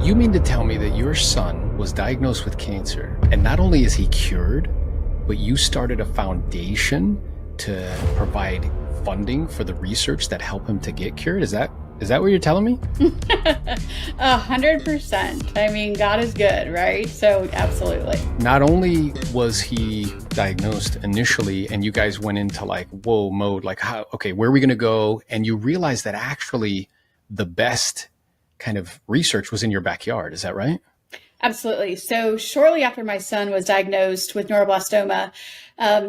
You mean to tell me that your son was diagnosed with cancer, and not only is he cured, but you started a foundation to provide funding for the research that helped him to get cured? Is that what you're telling me? 100%. I mean, God is good, right? So absolutely. Not only was he diagnosed initially and you guys went into like whoa mode, like where are we going to go? And you realized that actually the best kind of research was in your backyard. Is that right? Absolutely. So shortly after my son was diagnosed with neuroblastoma,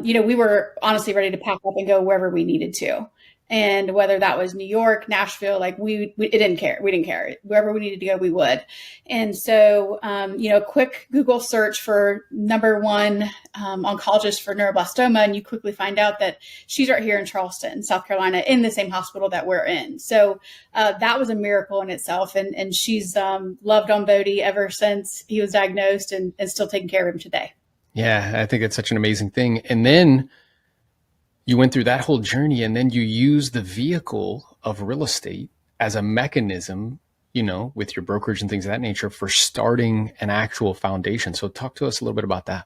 we were honestly ready to pack up and go wherever we needed to. And whether that was New York, Nashville, like we it didn't care. We didn't care. Wherever we needed to go, we would. And so, quick Google search for number one oncologist for neuroblastoma, and you quickly find out that she's right here in Charleston, South Carolina, in the same hospital that we're in. So that was a miracle in itself. And she's loved on Bodie ever since he was diagnosed and still taking care of him today. Yeah, I think it's such an amazing thing. And then you went through that whole journey, and then you used the vehicle of real estate as a mechanism, with your brokerage and things of that nature for starting an actual foundation. So talk to us a little bit about that.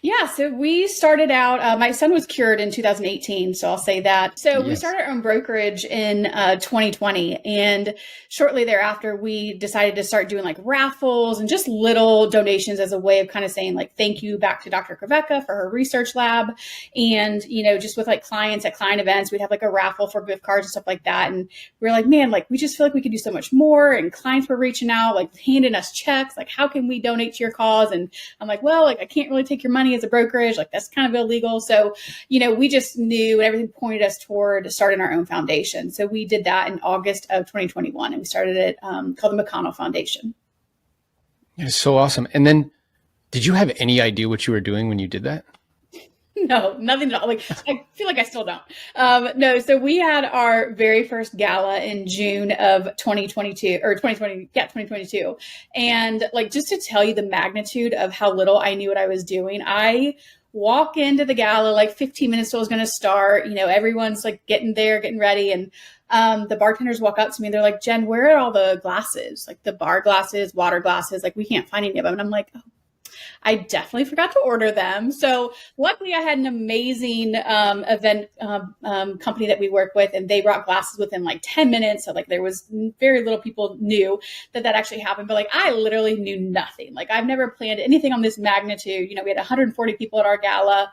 Yeah, so we started out, my son was cured in 2018, so I'll say that. So We started our own brokerage in 2020, and shortly thereafter, we decided to start doing like raffles and just little donations as a way of kind of saying like, thank you back to Dr. Krivecka for her research lab. And, just with like clients at client events, we'd have like a raffle for gift cards and stuff like that. And we were like, man, like we just feel like we could do so much more. And clients were reaching out, like handing us checks, like how can we donate to your cause? And I'm like, well, like I can't really take your money as a brokerage, like that's kind of illegal. So, we just knew, and everything pointed us toward starting our own foundation. So we did that in August of 2021, and we started it called the McConnell Foundation. It's so awesome. And then did you have any idea what you were doing when you did that? No, nothing at all. Like, I feel like I still don't. No, so we had our very first gala in June of 2022 or 2020. Yeah, 2022. And like, just to tell you the magnitude of how little I knew what I was doing, I walk into the gala like 15 minutes till it was going to start. Everyone's like getting there, getting ready. And the bartenders walk up to me and they're like, Jen, where are all the glasses? Like the bar glasses, water glasses, like we can't find any of them. And I'm like, oh, I definitely forgot to order them. So luckily I had an amazing event company that we work with, and they brought glasses within like 10 minutes. So like there was very little people knew that actually happened. But like I literally knew nothing. Like I've never planned anything on this magnitude. We had 140 people at our gala.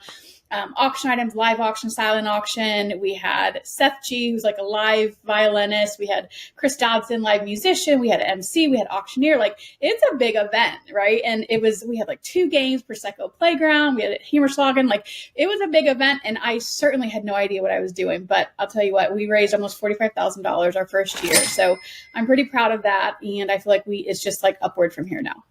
Auction items, live auction, silent auction. We had Seth G, who's like a live violinist. We had Chris Dodson, live musician. We had an MC. We had auctioneer. Like it's a big event, right? And we had like 2 games, Prosecco Playground. We had Hammerschlagen. Like it was a big event, and I certainly had no idea what I was doing. But I'll tell you what, we raised almost $45,000 our first year. So I'm pretty proud of that, and I feel like it's just like upward from here now.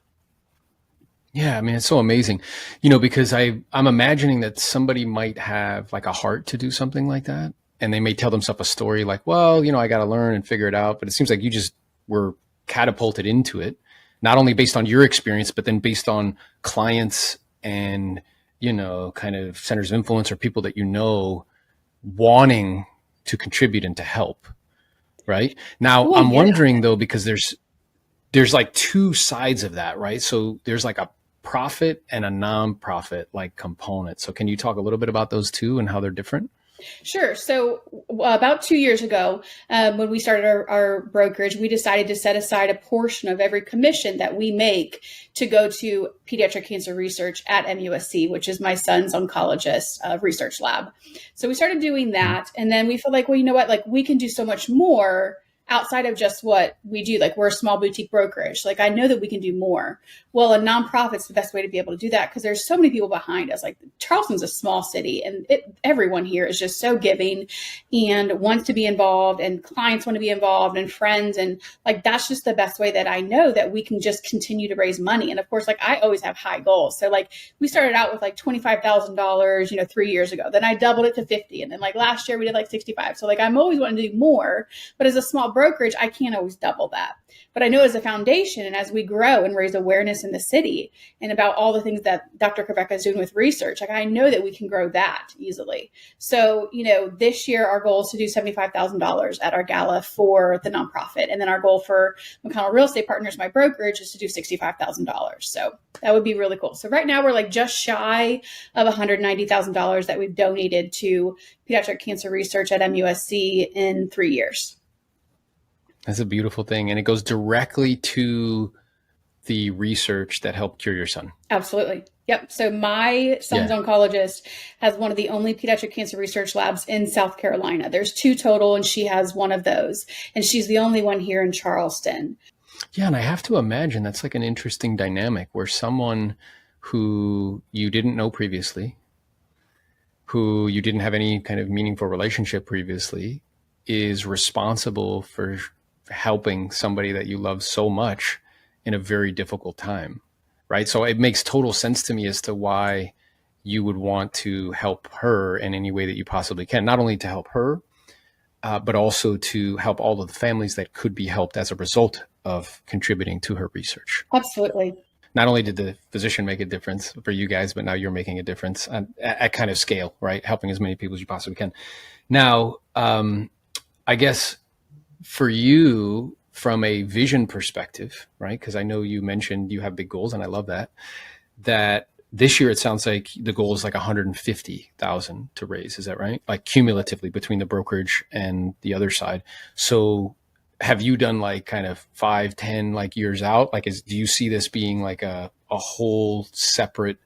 Yeah, I mean, it's so amazing, because I'm imagining that somebody might have like a heart to do something like that. And they may tell themselves a story like, well, I got to learn and figure it out. But it seems like you just were catapulted into it, not only based on your experience, but then based on clients and, kind of centers of influence or people that wanting to contribute and to help. Right now, I'm wondering though, because there's like 2 sides of that, right? So there's like a profit and a non-profit like component. So can you talk a little bit about those 2 and how they're different? Sure. So about 2 years ago, when we started our brokerage, we decided to set aside a portion of every commission that we make to go to pediatric cancer research at MUSC, which is my son's oncologist research lab. So we started doing that. And then we felt like, well, you know what, like we can do so much more outside of just what we do. Like we're a small boutique brokerage. Like I know that we can do more. Well, a nonprofit's the best way to be able to do that because there's so many people behind us. Like Charleston's a small city, and everyone here is just so giving and wants to be involved, and clients want to be involved, and friends. And like, that's just the best way that I know that we can just continue to raise money. And of course, like I always have high goals. So like we started out with like $25,000, 3 years ago, then I doubled it to 50. And then like last year we did like 65. So like I'm always wanting to do more, but as a small brokerage, I can't always double that. But I know as a foundation and as we grow and raise awareness in the city and about all the things that Dr. Krivecka is doing with research, like I know that we can grow that easily. So, this year our goal is to do $75,000 at our gala for the nonprofit. And then our goal for McConnell Real Estate Partners, my brokerage, is to do $65,000. So that would be really cool. So right now we're like just shy of $190,000 that we've donated to pediatric cancer research at MUSC in 3 years. That's a beautiful thing. And it goes directly to the research that helped cure your son. Absolutely. Yep. So my son's oncologist has one of the only pediatric cancer research labs in South Carolina. There's 2 total, and she has one of those. And she's the only one here in Charleston. Yeah. And I have to imagine that's like an interesting dynamic where someone who you didn't know previously, who you didn't have any kind of meaningful relationship previously, is responsible for helping somebody that you love so much in a very difficult time, right? So it makes total sense to me as to why you would want to help her in any way that you possibly can, not only to help her, but also to help all of the families that could be helped as a result of contributing to her research. Absolutely. Not only did the physician make a difference for you guys, but now you're making a difference at kind of scale, right? Helping as many people as you possibly can. Now, I guess for you, from a vision perspective, right? Because I know you mentioned you have big goals, and I love that. That this year, it sounds like the goal is like 150,000 to raise. Is that right? Like cumulatively between the brokerage and the other side. So have you done like kind of 5, 10 like years out? Like, do you see this being like a whole separate,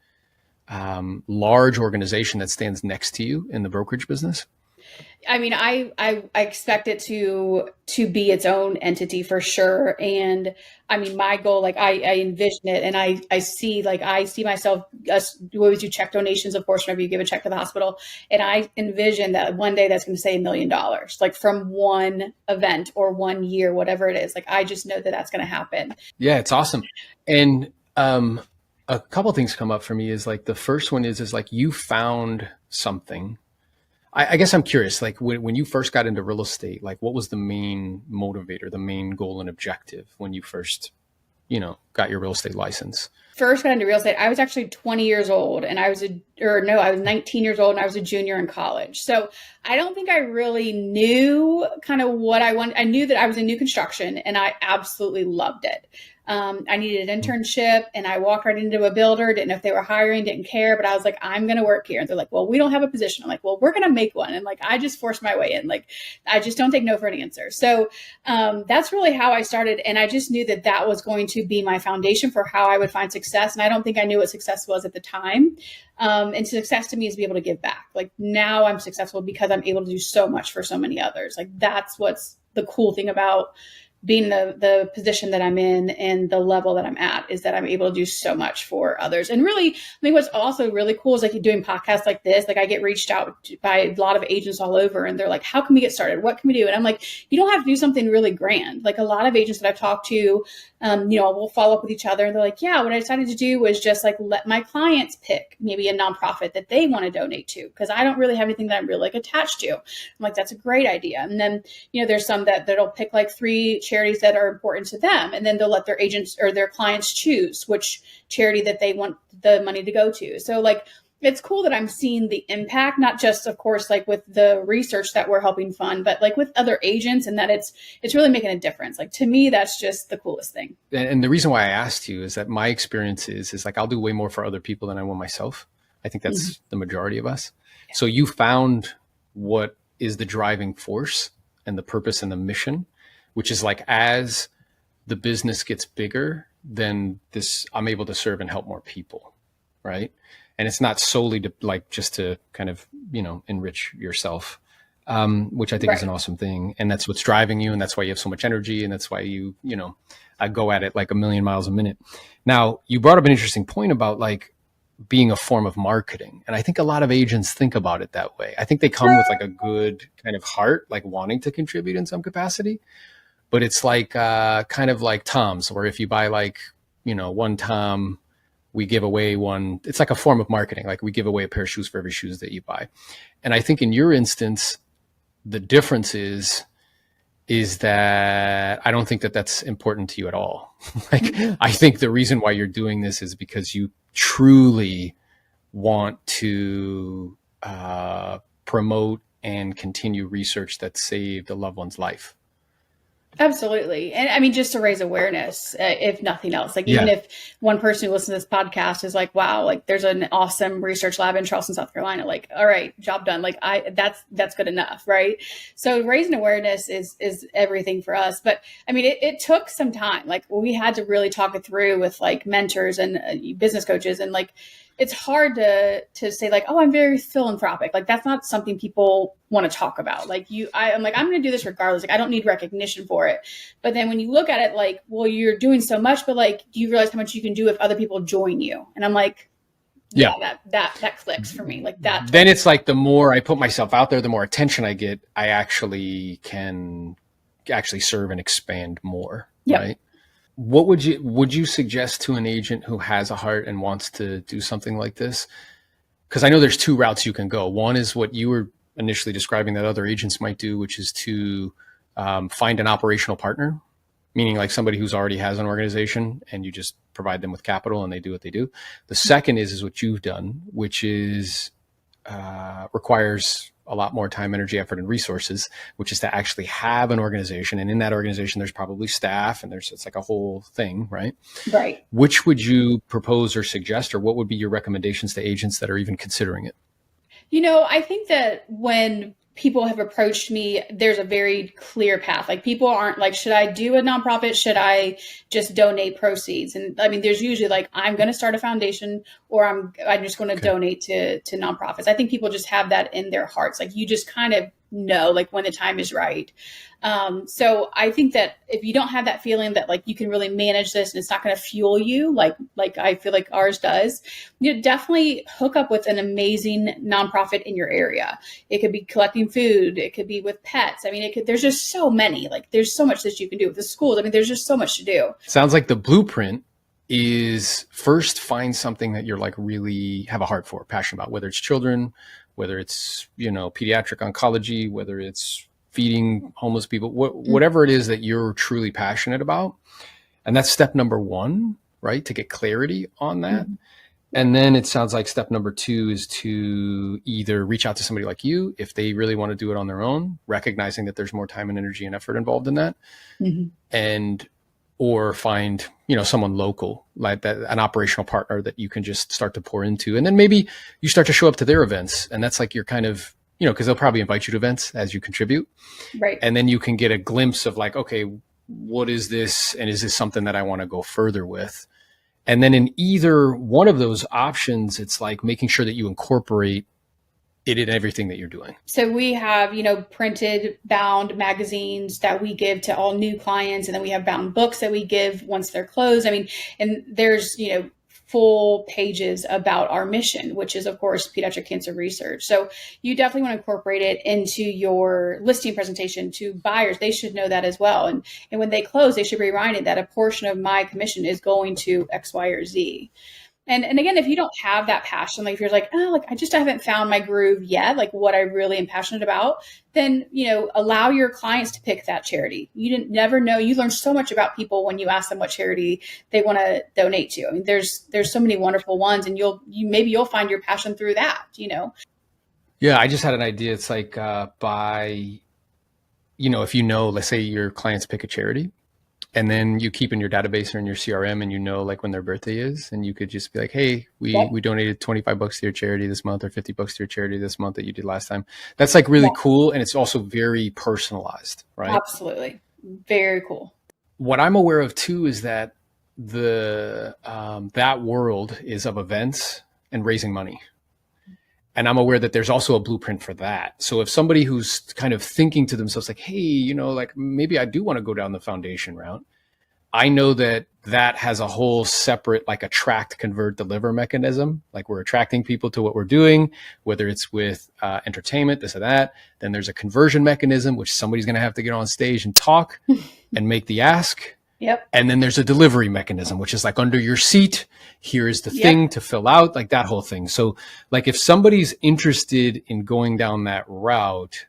large organization that stands next to you in the brokerage business? I mean, I expect it to be its own entity for sure. And I mean, my goal, like I envision it, and I see myself, we always do check donations, of course, whenever you give a check to the hospital. And I envision that one day that's going to say $1 million, like from one event or 1 year, whatever it is. Like, I just know that that's going to happen. Yeah, it's awesome. And a couple of things come up for me is like, the first one is like you found something. I guess I'm curious, like when you first got into real estate, like what was the main motivator, the main goal and objective when you first, got your real estate license? First got into real estate, I was actually 20 years old, and I was 19 years old, and I was a junior in college. So I don't think I really knew kind of what I wanted. I knew that I was in new construction, and I absolutely loved it. I needed an internship, and I walked right into a builder, didn't know if they were hiring, didn't care, but I was like, I'm going to work here. And they're like, well, we don't have a position. I'm like, well, we're going to make one. And like, I just forced my way in. Like, I just don't take no for an answer. So that's really how I started. And I just knew that that was going to be my foundation for how I would find success. And I don't think I knew what success was at the time. And success to me is to be able to give back. Like, now I'm successful because I'm able to do so much for so many others. Like, that's what's the cool thing about being the position that I'm in and the level that I'm at, is that I'm able to do so much for others. And really, I think what's also really cool is like doing podcasts like this. Like, I get reached out by a lot of agents all over, and they're like, how can we get started? What can we do? And I'm like, you don't have to do something really grand. Like, a lot of agents that I've talked to, we'll follow up with each other, and they're like, yeah, what I decided to do was just like let my clients pick maybe a nonprofit that they want to donate to, because I don't really have anything that I'm really like attached to. I'm like, that's a great idea. And then, there's some that'll pick like 3 charities that are important to them, and then they'll let their agents or their clients choose which charity that they want the money to go to. So like, it's cool that I'm seeing the impact, not just, of course, like with the research that we're helping fund, but like with other agents, and that it's really making a difference. Like, to me, that's just the coolest thing. And the reason why I asked you is that my experience is like, I'll do way more for other people than I will myself. I think that's the majority of us. Yeah. So you found what is the driving force and the purpose and the mission, which is like, as the business gets bigger, then I'm able to serve and help more people. Right. And it's not solely to like, just to kind of, enrich yourself, which I think is an awesome thing. And that's what's driving you. And that's why you have so much energy. And that's why you go at it like a million miles a minute. Now, you brought up an interesting point about like being a form of marketing. And I think a lot of agents think about it that way. I think they come with like a good kind of heart, like wanting to contribute in some capacity. But it's like kind of like Tom's, where if you buy like, one Tom, we give away one. It's like a form of marketing. Like, we give away a pair of shoes for every shoes that you buy. And I think in your instance, the difference is is that I don't think that that's important to you at all. Like, I think the reason why you're doing this is because you truly want to promote and continue research that saved a loved one's life. Absolutely. And I mean, just to raise awareness, if nothing else, like even Yeah. if one person who listens to this podcast is like, wow, like there's an awesome research lab in Charleston, South Carolina, like, all right, job done. Like that's good enough. Right. So raising awareness is everything for us. But I mean, it took some time. Like we had to really talk it through with like mentors and business coaches, and like, it's hard to say like, oh, I'm very philanthropic. Like that's not something people want to talk about. Like I'm like, I'm going to do this regardless. Like I don't need recognition for it. But then when you look at it like, well, you're doing so much, but like, do you realize how much you can do if other people join you? And I'm like, yeah, that clicks for me. Like that. Then it's like, the more I put myself out there, the more attention I get, I actually can serve and expand more. Yep. Right. What would you suggest to an agent who has a heart and wants to do something like this? Because I know there's two routes you can go. One is what you were initially describing that other agents might do, which is to find an operational partner, meaning like somebody who's already has an organization and you just provide them with capital and they do what they do. The second is what you've done, which is requires a lot more time, energy, effort, and resources, which is to actually have an organization. And in that organization, there's probably staff and it's like a whole thing, right? Right. Which would you propose or suggest, or what would be your recommendations to agents that are even considering it? I think that when people have approached me, there's a very clear path. Like people aren't like, should I do a nonprofit? Should I just donate proceeds? And I mean, there's usually like, I'm going to start a foundation, or I'm just going to donate to nonprofits. I think people just have that in their hearts. Like you just kind of know, like when the time is right. So I think that if you don't have that feeling that like you can really manage this and it's not going to fuel you, like I feel like ours does, definitely hook up with an amazing nonprofit in your area. It could be collecting food. It could be with pets. I mean, there's just so many, like there's so much that you can do with the schools. I mean, there's just so much to do. Sounds like the blueprint is first find something that you're like really have a heart for, passionate about, whether it's children, whether it's, pediatric oncology, whether it's feeding homeless people, whatever it is that you're truly passionate about. And that's step number one, right? To get clarity on that. Mm-hmm. And then it sounds like step number two is to either reach out to somebody like you if they really want to do it on their own, recognizing that there's more time and energy and effort involved in that. Mm-hmm. Or find, someone local, like that, an operational partner that you can just start to pour into. And then maybe you start to show up to their events, and that's like your kind of, because they'll probably invite you to events as you contribute. Right. And then you can get a glimpse of like, okay, what is this? And is this something that I want to go further with? And then in either one of those options, it's like making sure that you incorporate it in everything that you're doing. So we have, printed bound magazines that we give to all new clients. And then we have bound books that we give once they're closed. I mean, and there's, full pages about our mission, which is, of course, pediatric cancer research. So you definitely want to incorporate it into your listing presentation to buyers. They should know that as well. And when they close, they should be reminded that a portion of my commission is going to X, Y, or Z. And again, if you don't have that passion, like if you're like, oh, like I just haven't found my groove yet, like what I really am passionate about, then, allow your clients to pick that charity. You never know. You learn so much about people when you ask them what charity they want to donate to. I mean, there's so many wonderful ones, and maybe you'll find your passion through that, Yeah, I just had an idea. It's like if let's say your clients pick a charity, and then you keep in your database or in your CRM, and like when their birthday is, and you could just be like, hey, we donated $25 to your charity this month, or $50 to your charity this month that you did last time. That's like really cool. And it's also very personalized, right? Absolutely. Very cool. What I'm aware of too is that that world is of events and raising money. And I'm aware that there's also a blueprint for that. So if somebody who's kind of thinking to themselves like, hey, like maybe I do want to go down the foundation route, I know that has a whole separate like attract, convert, deliver mechanism. Like we're attracting people to what we're doing, whether it's with entertainment, this or that. Then there's a conversion mechanism, which somebody's going to have to get on stage and talk and make the ask. Yep. And then there's a delivery mechanism, which is like under your seat. Here is the thing to fill out, like that whole thing. So like if somebody's interested in going down that route,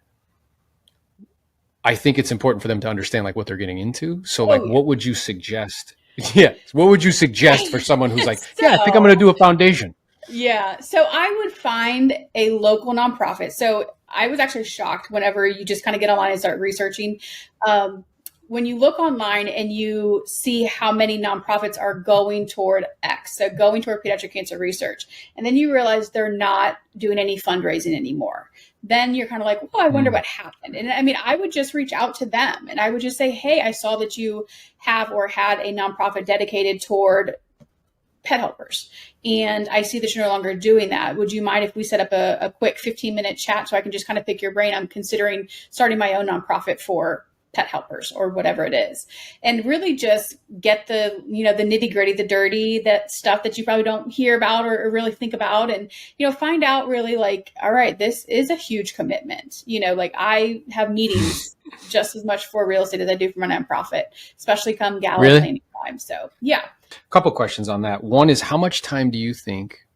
I think it's important for them to understand like what they're getting into. So like, Oh, what would you suggest? Yeah. What would you suggest for someone who's like, yeah, I think I'm so going to do a foundation? yeah. So I would find a local nonprofit. So I was actually shocked whenever you just kind of get online and start researching. Um, when you look online and you see how many nonprofits are going toward X, so going toward pediatric cancer research, and then you realize they're not doing any fundraising anymore, then you're kind of like, well, I wonder Mm. what happened. And I mean, I would just reach out to them and I would just say, hey, I saw that you have or had a nonprofit dedicated toward pet helpers. And I see that you're no longer doing that. Would you mind if we set up a quick 15-minute chat so I can just kind of pick your brain? I'm considering starting my own nonprofit for pet helpers or whatever it is. And really just get the, the nitty gritty, the dirty, that stuff that you probably don't hear about or really think about. And, find out really like, all right, this is a huge commitment. Like I have meetings just as much for real estate as I do for my nonprofit, especially come gala Really? planning time. So yeah. Couple questions on that. One is, how much time do you think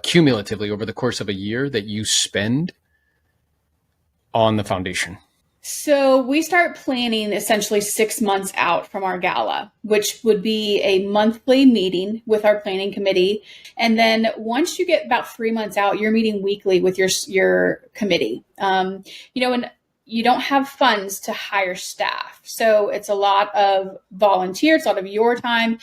cumulatively over the course of a year that you spend on the foundation? So we start planning essentially 6 months out from our gala, which would be a monthly meeting with our planning committee. And then once you get about 3 months out, you're meeting weekly with your committee. And you don't have funds to hire staff. So it's a lot of volunteers, a lot of your time.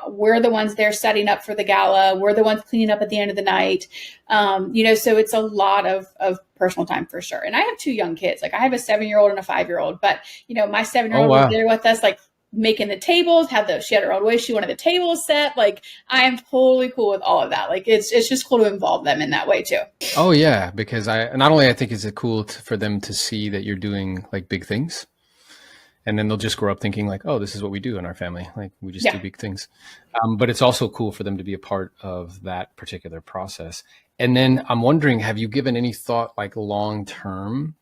We're the ones there setting up for the gala. We're the ones cleaning up at the end of the night. So it's a lot of personal time for sure. And I have 2 young kids. Like I have a 7-year-old and a 5-year-old, but my 7-year-old was there with us, like making the tables, she had her own way. She wanted the tables set. Like I am totally cool with all of that. Like it's just cool to involve them in that way too. Oh yeah, because I think is it cool for them to see that you're doing like big things, and then they'll just grow up thinking like, oh, this is what we do in our family. Like we just do big things. But it's also cool for them to be a part of that particular process. And then I'm wondering, have you given any thought like long term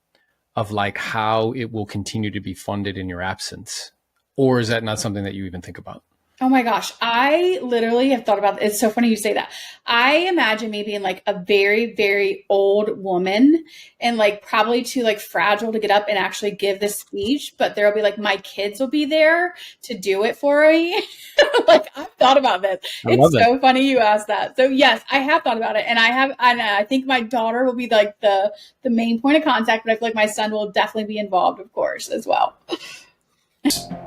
of like how it will continue to be funded in your absence? Or is that not something that you even think about? Oh my gosh. I literally have thought about it's so funny you say that. I imagine me being like a very, very old woman and like probably too like fragile to get up and actually give this speech, but there'll be like my kids will be there to do it for me. Like I've thought about this. It's so funny you asked that. So yes, I have thought about it. And I think my daughter will be like the main point of contact, but I feel like my son will definitely be involved, of course, as well.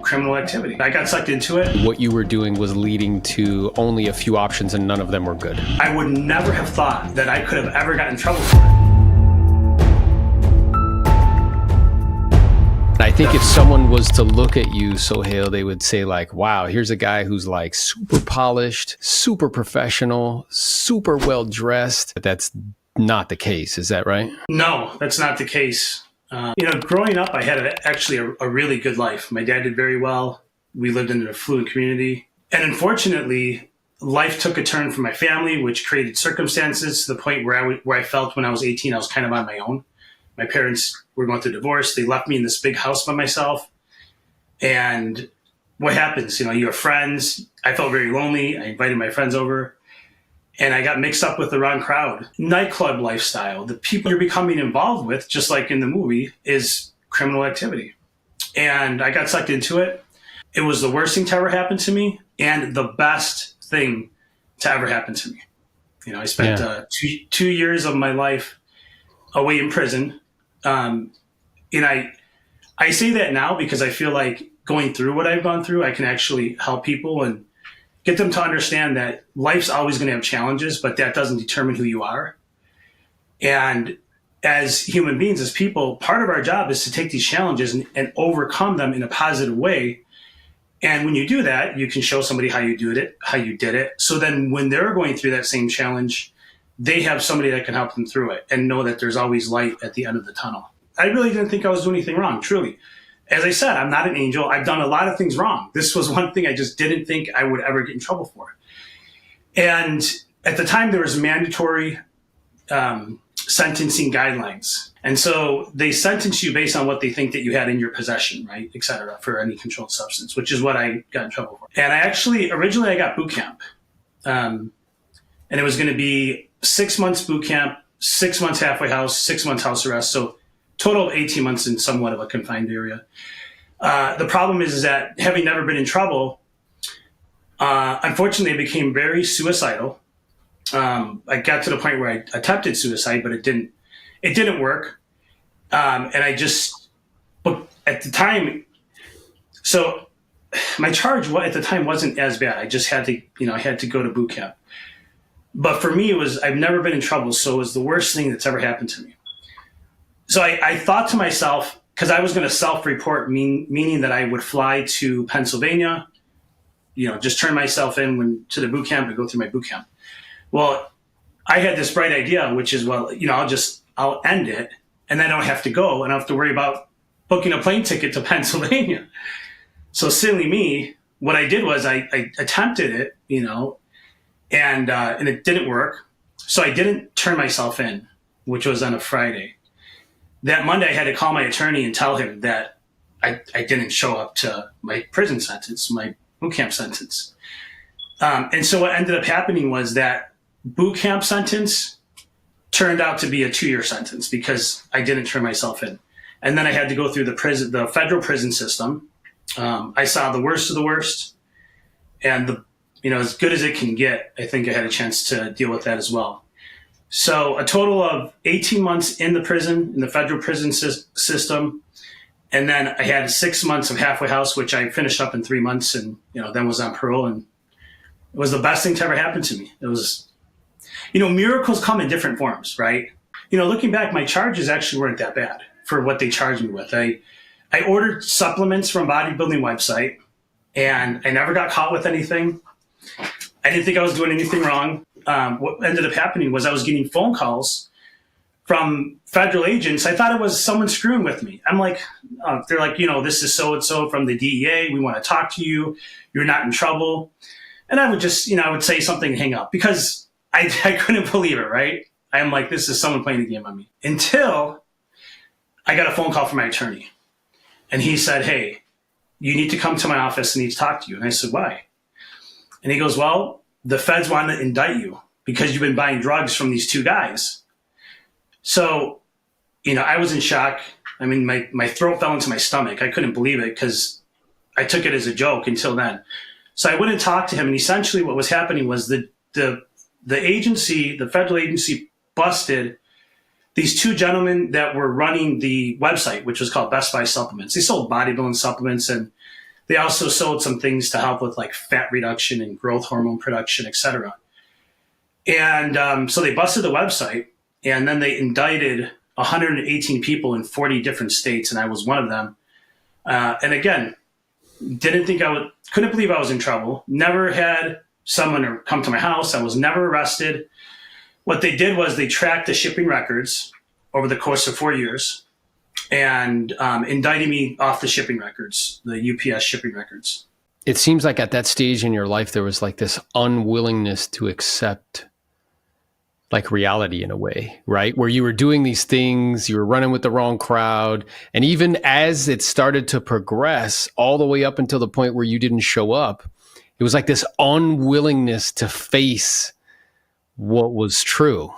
Criminal activity. I got sucked into it. What you were doing was leading to only a few options and none of them were good. I would never have thought that I could have ever gotten in trouble for it. I think if someone was to look at you, Sohail, they would say like, wow, here's a guy who's like super polished, super professional, super well dressed. But that's not the case. Is that right? No, that's not the case. Growing up, I had actually a really good life. My dad did very well. We lived in an affluent community. And unfortunately, life took a turn for my family, which created circumstances to the point where I felt when I was 18, I was kind of on my own. My parents were going through divorce. They left me in this big house by myself. And what happens? You have friends. I felt very lonely. I invited my friends over. And I got mixed up with the wrong crowd. Nightclub lifestyle, the people you're becoming involved with, just like in the movie, is criminal activity. And I got sucked into it. It was the worst thing to ever happen to me and the best thing to ever happen to me. I spent 2 years of my life away in prison. And I say that now because I feel like going through what I've gone through, I can actually help people and get them to understand that life's always going to have challenges, but that doesn't determine who you are. And as human beings, as people, part of our job is to take these challenges and overcome them in a positive way. And when you do that, you can show somebody how you did it. So then when they're going through that same challenge, they have somebody that can help them through it and know that there's always light at the end of the tunnel. I really didn't think I was doing anything wrong, truly. As I said, I'm not an angel. I've done a lot of things wrong. This was one thing I just didn't think I would ever get in trouble for. And at the time, there was mandatory sentencing guidelines. And so they sentence you based on what they think that you had in your possession, right, et cetera, for any controlled substance, which is what I got in trouble for. And originally I got boot camp. And it was going to be 6 months boot camp, 6 months halfway house, 6 months house arrest. So total of 18 months in somewhat of a confined area. The problem is that having never been in trouble, unfortunately, I became very suicidal. I got to the point where I attempted suicide, but it didn't work. And but at the time, so my charge at the time wasn't as bad. I just had to, I had to go to boot camp. But for me, I've never been in trouble, so it was the worst thing that's ever happened to me. So I thought to myself, because I was going to self-report, meaning that I would fly to Pennsylvania, just turn myself in to the boot camp and go through my boot camp. Well, I had this bright idea, which is, I'll end it, and then I don't have to go, and I don't have to worry about booking a plane ticket to Pennsylvania. So silly me, what I did was I attempted it, and it didn't work. So I didn't turn myself in, which was on a Friday. That Monday, I had to call my attorney and tell him that I didn't show up to my prison sentence, my boot camp sentence. And so what ended up happening was that boot camp sentence turned out to be a 2-year sentence because I didn't turn myself in. And then I had to go through the federal prison system. I saw the worst of the worst, and as good as it can get, I think I had a chance to deal with that as well. So a total of 18 months in the federal prison system. And then I had 6 months of halfway house, which I finished up in 3 months, and, then was on parole. And it was the best thing to ever happen to me. It was, miracles come in different forms, right? Looking back, my charges actually weren't that bad for what they charged me with. I ordered supplements from a bodybuilding website, and I never got caught with anything. I didn't think I was doing anything wrong. What ended up happening was I was getting phone calls from federal agents. I thought it was someone screwing with me. I'm like, they're like, this is so-and-so from the DEA. We want to talk to you. You're not in trouble. And I would just, I would say something and hang up because I couldn't believe it, right? I'm like, this is someone playing a game on me. Until I got a phone call from my attorney. And he said, hey, you need to come to my office. I need to talk to you. And I said, why? And he goes, well, the feds want to indict you because you've been buying drugs from these 2 guys. So, I was in shock. I mean, my throat fell into my stomach. I couldn't believe it because I took it as a joke until then. So I went and talked to him, and essentially what was happening was the agency, the federal agency, busted these 2 gentlemen that were running the website, which was called Best Buy Supplements. They sold bodybuilding supplements, and they also sold some things to help with like fat reduction and growth hormone production, et cetera. And so they busted the website, and then they indicted 118 people in 40 different states, and I was one of them. And again, couldn't believe I was in trouble. Never had someone come to my house. I was never arrested. What they did was they tracked the shipping records over the course of 4 years and indicted me off the shipping records, the UPS shipping records. It seems like at that stage in your life, there was like this unwillingness to accept like reality in a way, right? Where you were doing these things, you were running with the wrong crowd. And even as it started to progress all the way up until the point where you didn't show up, it was like this unwillingness to face what was true.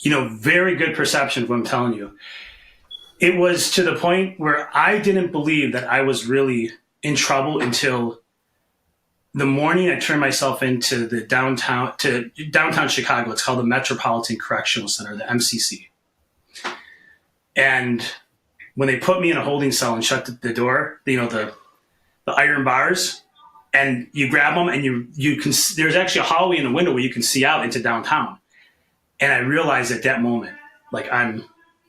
Very good perception of what I'm telling you. It was to the point where I didn't believe that I was really in trouble until the morning I turned myself into downtown Chicago. It's called the Metropolitan Correctional Center, the MCC. And when they put me in a holding cell and shut the door, the iron bars, and you grab them and you can, there's actually a hallway in the window where you can see out into downtown. And I realized at that moment, like I'm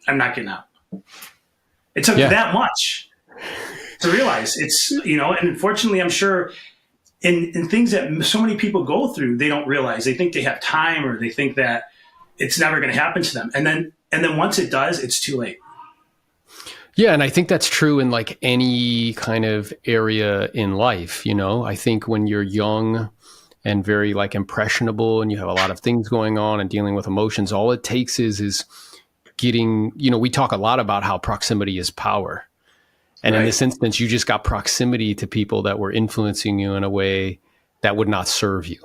not getting out. It took that much to realize it's, and unfortunately, I'm sure in things that so many people go through, they don't realize. They think they have time, or they think that it's never going to happen to them. And then once it does, it's too late. Yeah. And I think that's true in like any kind of area in life. I think when you're young and very like impressionable and you have a lot of things going on and dealing with emotions, all it takes is getting, we talk a lot about how proximity is power. And in this instance, you just got proximity to people that were influencing you in a way that would not serve you.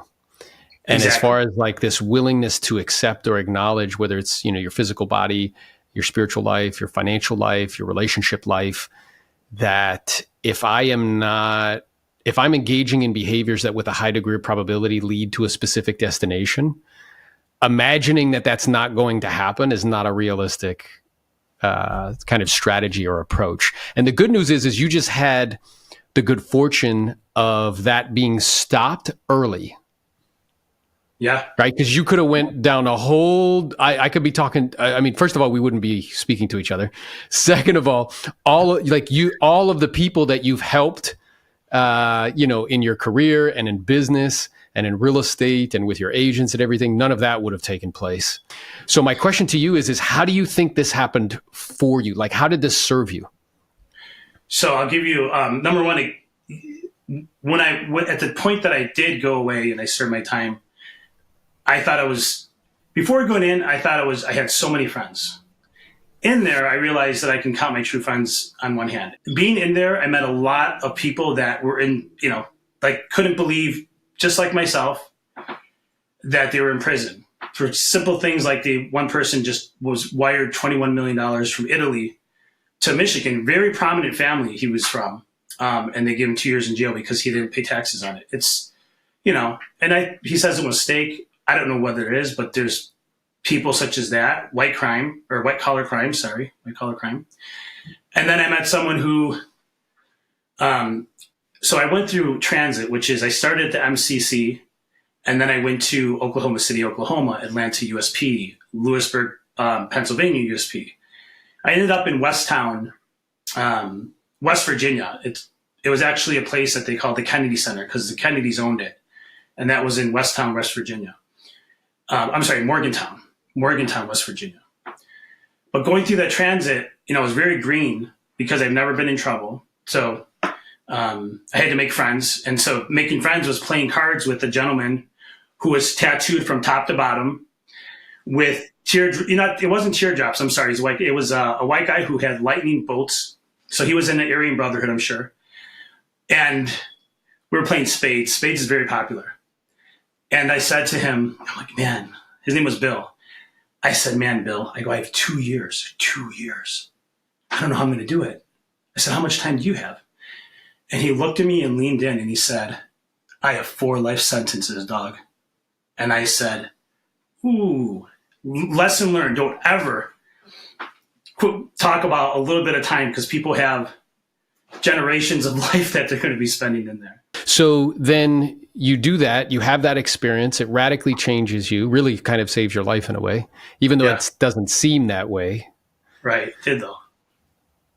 And as far as like this willingness to accept or acknowledge, whether it's, your physical body, your spiritual life, your financial life, your relationship life, that if I'm engaging in behaviors that with a high degree of probability lead to a specific destination, imagining that that's not going to happen is not a realistic kind of strategy or approach. And the good news is you just had the good fortune of that being stopped early. Yeah. Right. Because you could have went down a whole, I could be talking. I mean, first of all, we wouldn't be speaking to each other. Second of all of the people that you've helped, in your career and in business and in real estate and with your agents and everything, none of that would have taken place. So my question to you is how do you think this happened for you? Like, how did this serve you? So I'll give you, number one, at the point that I did go away and I served my time, I thought before going in, I had so many friends. In there, I realized that I can count my true friends on one hand. Being in there, I met a lot of people that were couldn't believe, just like myself, that they were in prison for simple things like one person just was wired $21 million from Italy to Michigan, very prominent family he was from. And they gave him 2 years in jail because he didn't pay taxes on it. It's, he says it was a mistake. I don't know whether it is, but there's people such as that, white collar crime. And then I met someone who, so I went through transit, which is I started at the MCC, and then I went to Oklahoma City, Oklahoma, Atlanta USP, Lewisburg, Pennsylvania USP. I ended up in Westtown, West Virginia. It was actually a place that they called the Kennedy Center because the Kennedys owned it. And that was in Westtown, West Virginia. Morgantown, West Virginia. But going through that transit, it was very green because I've never been in trouble. So I had to make friends. And so making friends was playing cards with a gentleman who was tattooed from top to bottom with it wasn't teardrops. I'm sorry. It was a white guy who had lightning bolts. So he was in the Aryan Brotherhood, I'm sure. And we were playing spades. Spades is very popular. And I said to him, I'm like, man, his name was Bill. I said, man, Bill, I have 2 years. 2 years. I don't know how I'm going to do it. I said, how much time do you have? And he looked at me and leaned in and he said, I have 4 life sentences, dog. And I said, ooh, lesson learned. Don't ever talk about a little bit of time because people have generations of life that they're going to be spending in there. So then you do that, you have that experience, it radically changes you, really kind of saves your life in a way, even though it doesn't seem that way. Right, it did though.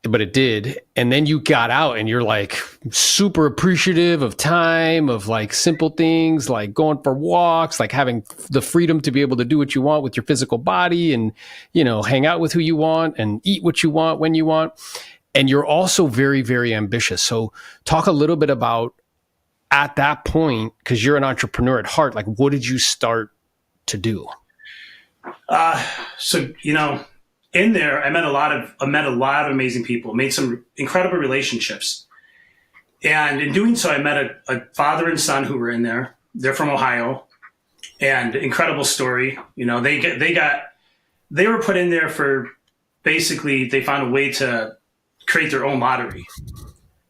But it did. And then you got out and you're like super appreciative of time, of like simple things, like going for walks, like having the freedom to be able to do what you want with your physical body and, hang out with who you want and eat what you want when you want. And you're also very, very ambitious. So talk a little bit about at that point, because you're an entrepreneur at heart, like what did you start to do? In there, I met a lot of amazing people, made some incredible relationships. And in doing so, I met a father and son who were in there. They're from Ohio, and incredible story. They were put in there for basically they found a way to create their own lottery.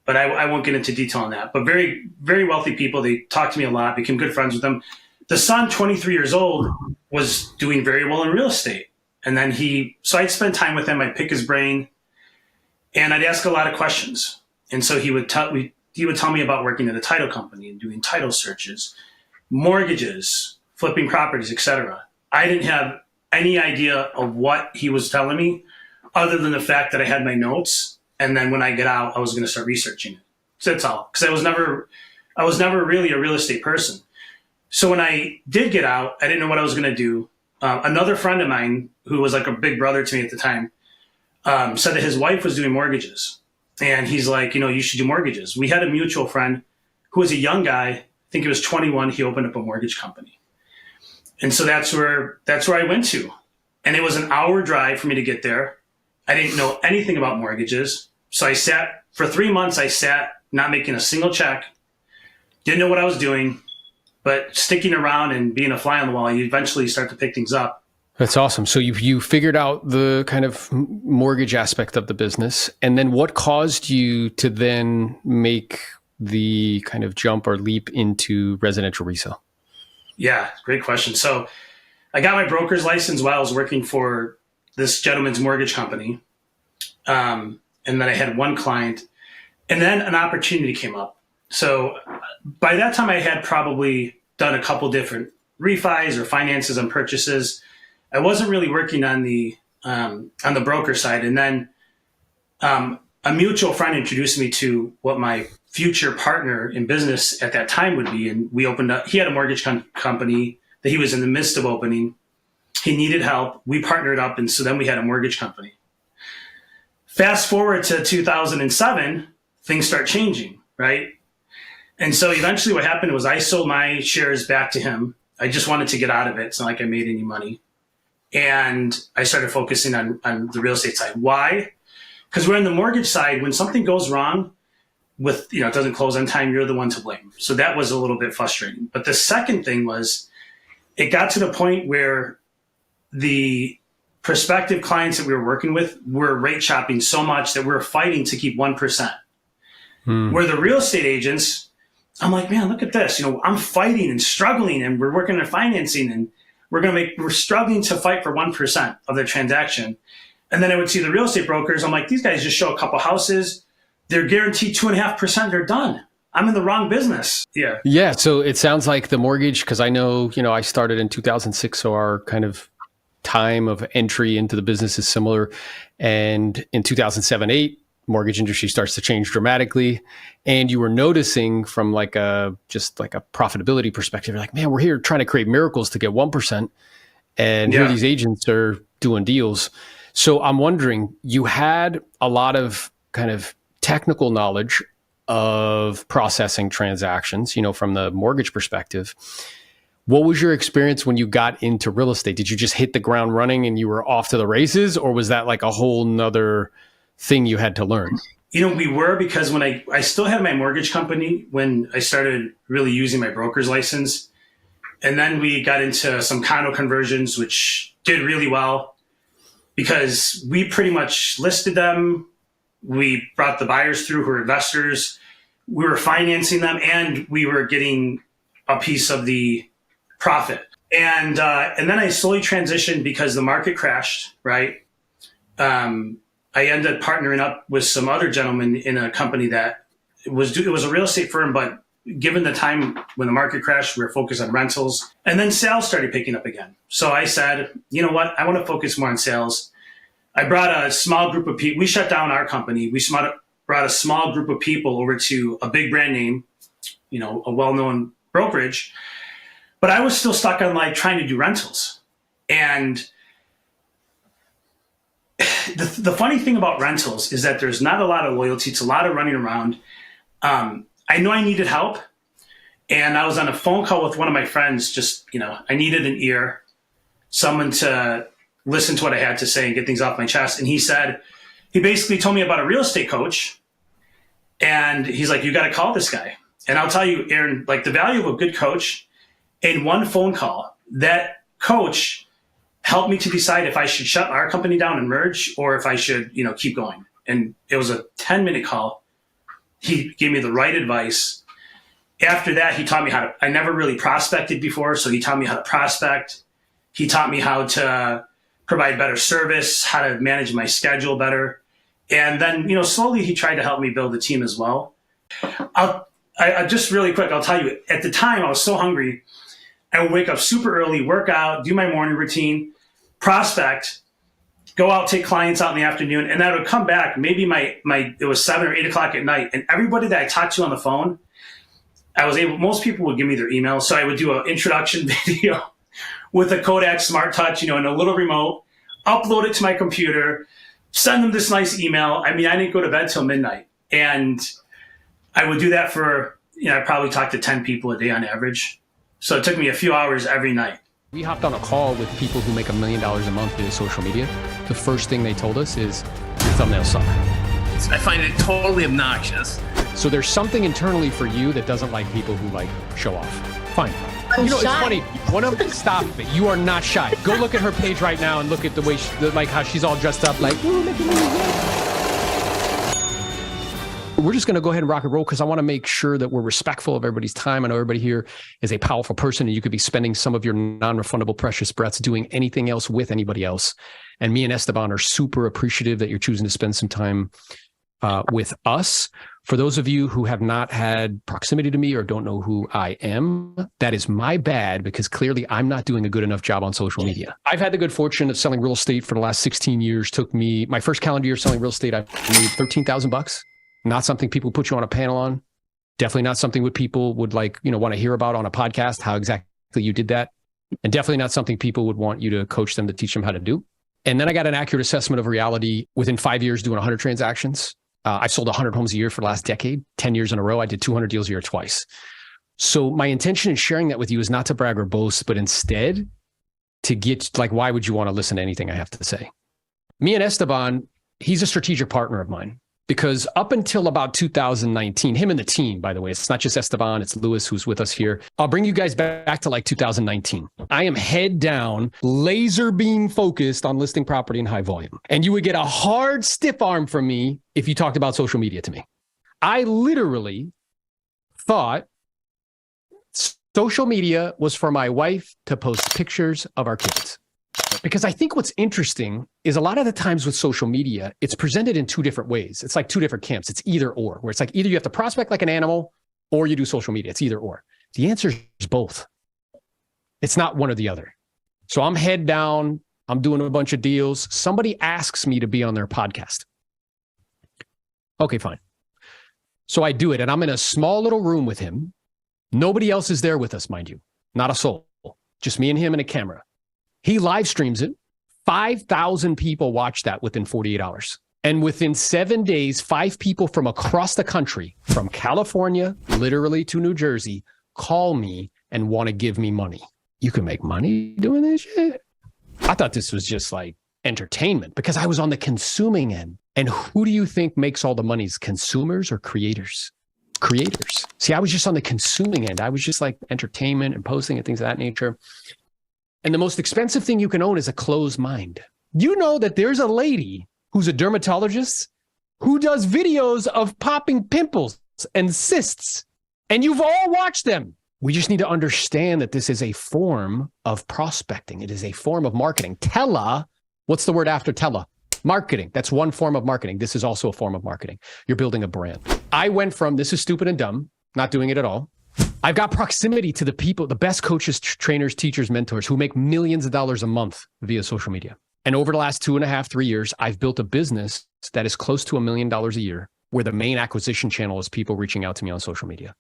But I won't get into detail on that. But very, very wealthy people. They talked to me a lot, became good friends with them. The son, 23 years old, was doing very well in real estate. And then so I'd spend time with him. I'd pick his brain and I'd ask a lot of questions. And so he would tell me about working at a title company and doing title searches, mortgages, flipping properties, etc. I didn't have any idea of what he was telling me other than the fact that I had my notes. And then when I get out, I was going to start researching it. So that's all. Because I was never really a real estate person. So when I did get out, I didn't know what I was going to do. Another friend of mine, who was like a big brother to me at the time, said that his wife was doing mortgages. And he's like, you should do mortgages. We had a mutual friend who was a young guy. I think he was 21. He opened up a mortgage company. And so that's where I went to. And it was an hour drive for me to get there. I didn't know anything about mortgages. So I sat for 3 months, not making a single check, didn't know what I was doing, but sticking around and being a fly on the wall, you eventually start to pick things up. That's awesome. So you figured out the kind of mortgage aspect of the business, and then what caused you to then make the kind of jump or leap into residential resale? Yeah, great question. So I got my broker's license while I was working for this gentleman's mortgage company. And then I had one client, and then an opportunity came up. So by that time I had probably done a couple different refis or finances and purchases. I wasn't really working on the broker side. And then a mutual friend introduced me to what my future partner in business at that time would be. And we opened up, he had a mortgage company that he was in the midst of opening. He needed help. We partnered up. And so then we had a mortgage company. Fast forward to 2007, things start changing, right? And so eventually what happened was I sold my shares back to him. I just wanted to get out of it. It's not like I made any money. And I started focusing on the real estate side. Why? Because we're on the mortgage side. When something goes wrong with, it doesn't close on time, you're the one to blame. So that was a little bit frustrating. But the second thing was it got to the point where the prospective clients that we were working with were rate shopping so much that we were fighting to keep 1%. Where the real estate agents, I'm like, man, look at this. I'm fighting and struggling, and we're working on financing, and we're struggling to fight for 1% of their transaction. And then I would see the real estate brokers. I'm like, these guys just show a couple houses. They're guaranteed 2.5%. They're done. I'm in the wrong business. Yeah. Yeah. So it sounds like the mortgage, because I know, I started in 2006. So our kind of time of entry into the business is similar. And in 2007-8, mortgage industry starts to change dramatically. And you were noticing from just a profitability perspective, you're like, man, we're here trying to create miracles to get 1%. And here these agents are doing deals. So I'm wondering, you had a lot of kind of technical knowledge of processing transactions, from the mortgage perspective. What was your experience when you got into real estate? Did you just hit the ground running and you were off to the races? Or was that like a whole nother thing you had to learn? We were, because when I still had my mortgage company when I started really using my broker's license. And then we got into some condo conversions, which did really well because we pretty much listed them. We brought the buyers through who were investors. We were financing them, and we were getting a piece of the profit. And then I slowly transitioned because the market crashed, right? I ended up partnering up with some other gentlemen in a company that it was a real estate firm, but given the time when the market crashed, we were focused on rentals. And then sales started picking up again. So I said, you know what? I want to focus more on sales. I brought a small group of people. We shut down our company. We brought a small group of people over to a big brand name, a well-known brokerage. But I was still stuck on trying to do rentals. And the funny thing about rentals is that there's not a lot of loyalty. It's a lot of running around. I know I needed help. And I was on a phone call with one of my friends. I needed an ear, someone to listen to what I had to say and get things off my chest. And he basically told me about a real estate coach. And he's like, you got to call this guy. And I'll tell you, Aaron, the value of a good coach in one phone call, that coach helped me to decide if I should shut our company down and merge or if I should, keep going. And it was a 10-minute call. He gave me the right advice. After that, he taught me I never really prospected before. So he taught me how to prospect. He taught me how to provide better service, how to manage my schedule better. And then, slowly he tried to help me build a team as well. I just really quick, I'll tell you, at the time I was so hungry. I would wake up super early, work out, do my morning routine, prospect, go out, take clients out in the afternoon. And I would come back, maybe it was 7 or 8 o'clock at night. And everybody that I talked to on the phone, most people would give me their email. So I would do an introduction video with a Kodak Smart Touch, and a little remote, upload it to my computer, send them this nice email. I didn't go to bed till midnight. And I would do that for, I probably talked to 10 people a day on average. So it took me a few hours every night. We hopped on a call with people who make $1 million a month via social media. The first thing they told us is, your thumbnails suck. I find it totally obnoxious. So there's something internally for you that doesn't like people who show off. Fine. I'm It's shy. funny. One of them, stop it. You are not shy. Go look at her page right now and look at the way, like how she's all dressed up. Like, ooh, look at me. We're just going to go ahead and rock and roll because I want to make sure that we're respectful of everybody's time. I know everybody here is a powerful person, and you could be spending some of your non-refundable precious breaths doing anything else with anybody else. And me and Esteban are super appreciative that you're choosing to spend some time with us. For those of you who have not had proximity to me or don't know who I am, that is my bad, because clearly I'm not doing a good enough job on social media. I've had the good fortune of selling real estate for the last 16 years. Took me my first calendar year selling real estate. I made $13,000. Not something people put you on a panel on. Definitely not something what people would want to hear about on a podcast, how exactly you did that. And definitely not something people would want you to coach them to teach them how to do. And then I got an accurate assessment of reality within 5 years doing 100 transactions. I sold 100 homes a year for the last decade, 10 years in a row. I did 200 deals a year twice. So my intention in sharing that with you is not to brag or boast, but instead to get, why would you want to listen to anything I have to say? Me and Esteban, he's a strategic partner of mine. Because up until about 2019, him and the team, by the way, it's not just Esteban, it's Lewis who's with us here. I'll bring you guys back to 2019. I am head down, laser beam focused on listing property in high volume. And you would get a hard stiff arm from me if you talked about social media to me. I literally thought social media was for my wife to post pictures of our kids. Because I think what's interesting is a lot of the times with social media, it's presented in two different ways. It's like two different camps. It's either or, where it's like either you have to prospect like an animal or you do social media. It's either or. The answer is both. It's not one or the other. So I'm head down. I'm doing a bunch of deals. Somebody asks me to be on their podcast. Okay, fine. So I do it, and I'm in a small little room with him. Nobody else is there with us, mind you. Not a soul. Just me and him and a camera. He live streams it. 5,000 people watch that within 48 hours. And within 7 days, 5 people from across the country, from California, literally to New Jersey, call me and want to give me money. You can make money doing this shit? I thought this was just like entertainment because I was on the consuming end. And who do you think makes all the monies? Consumers or creators? Creators. See, I was just on the consuming end. I was just like entertainment and posting and things of that nature. And the most expensive thing you can own is a closed mind. You know that there's a lady who's a dermatologist who does videos of popping pimples and cysts, and you've all watched them. We just need to understand that this is a form of prospecting. It is a form of marketing. What's the word after tele? Marketing. That's one form of marketing. This is also a form of marketing. You're building a brand. I went from this is stupid and dumb, not doing it at all. I've got proximity to the people, the best coaches, trainers, teachers, mentors who make millions of dollars a month via social media. And over the last 2.5, 3 years, I've built a business that is close to $1 million a year, where the main acquisition channel is people reaching out to me on social media.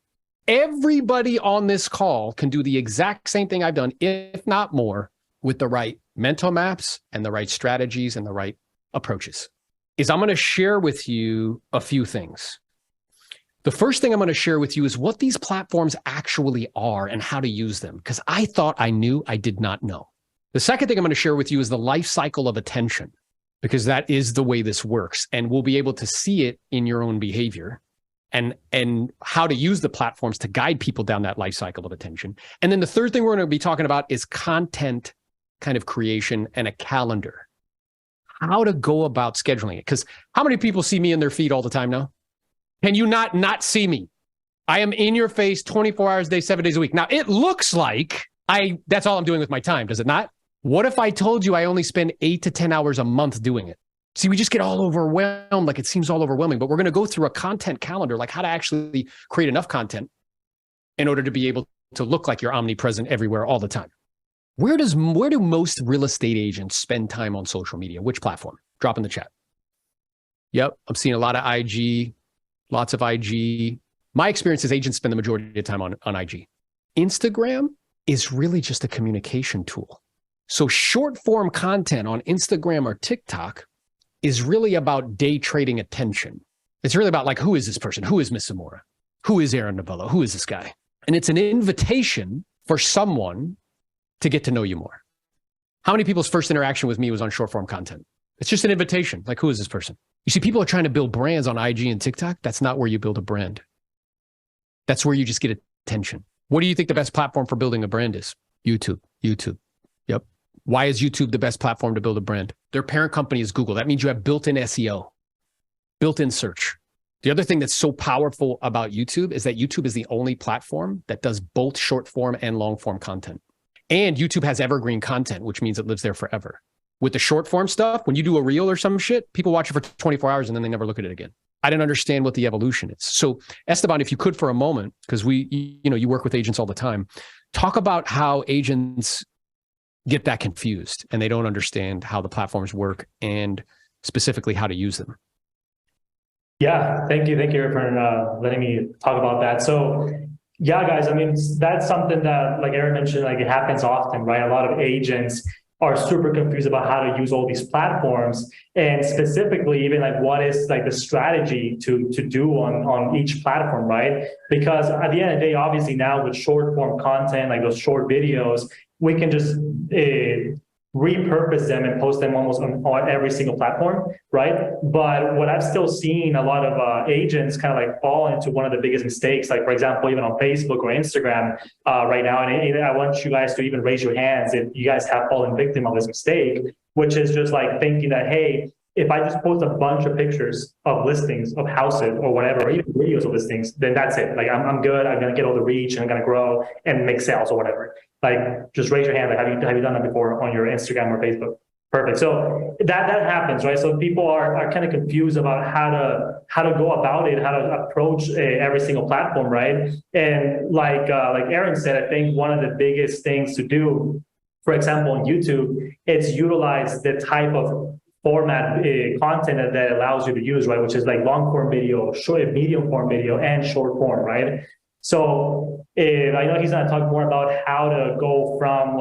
Everybody on this call can do the exact same thing I've done, if not more, with the right mental maps and the right strategies and the right approaches. I'm going to share with you a few things. The first thing I'm going to share with you is what these platforms actually are and how to use them, because I thought I knew, I did not know. The second thing I'm going to share with you is the life cycle of attention, because that is the way this works. And we'll be able to see it in your own behavior and how to use the platforms to guide people down that life cycle of attention. And then the third thing we're going to be talking about is content kind of creation and a calendar. How to go about scheduling it. Because how many people see me in their feed all the time now? Can you not see me? I am in your face 24 hours a day, 7 days a week. Now, it looks like that's all I'm doing with my time, does it not? What if I told you I only spend 8 to 10 hours a month doing it? See, we just get all overwhelmed, like it seems all overwhelming, but we're going to go through a content calendar, like how to actually create enough content in order to be able to look like you're omnipresent everywhere all the time. Where do most real estate agents spend time on social media? Which platform? Drop in the chat. Yep, I'm seeing a lot of IG. Lots of IG. My experience is agents spend the majority of the time on IG. Instagram is really just a communication tool. So short form content on Instagram or TikTok is really about day trading attention. It's really about who is this person? Who is Miss Zamora? Who is Aaron Novello? Who is this guy? And it's an invitation for someone to get to know you more. How many people's first interaction with me was on short form content? It's just an invitation. Who is this person? You see, people are trying to build brands on IG and TikTok. That's not where you build a brand. That's where you just get attention. What do you think the best platform for building a brand is? YouTube. Yep. Why is YouTube the best platform to build a brand? Their parent company is Google. That means you have built-in SEO, built-in search. The other thing that's so powerful about YouTube is that YouTube is the only platform that does both short form and long form content. And YouTube has evergreen content, which means it lives there forever. With the short form stuff, when you do a reel or some shit, people watch it for 24 hours and then they never look at it again. I didn't understand what the evolution is. So Esteban, if you could for a moment, because you work with agents all the time, talk about how agents get that confused and they don't understand how the platforms work and specifically how to use them. Yeah, thank you for letting me talk about that. So yeah, guys, I mean, that's something that, like Aaron mentioned, like it happens often, right? A lot of agents are super confused about how to use all these platforms, and specifically even like what is like the strategy to do on each platform, right? Because at the end of the day, obviously now with short form content, like those short videos, we can just repurpose them and post them almost on every single platform, right? But what I've still seen a lot of agents kind of like fall into one of the biggest mistakes, like for example, even on Facebook or Instagram right now, and I want you guys to even raise your hands if you guys have fallen victim of this mistake, which is just like thinking that, hey, if I just post a bunch of pictures of listings of houses or whatever, or even videos of listings, then that's it. Like I'm good. I'm gonna get all the reach and I'm gonna grow and make sales or whatever. Like just raise your hand. Like have you done that before on your Instagram or Facebook? Perfect. So that happens, right? So people are kind of confused about how to go about it, how to approach every single platform, right? And like Aaron said, I think one of the biggest things to do, for example, on YouTube, it's utilize the type of format content that allows you to use, right? Which is like long form video, short, medium form video, and short form, right? So I know he's going to talk more about how to go from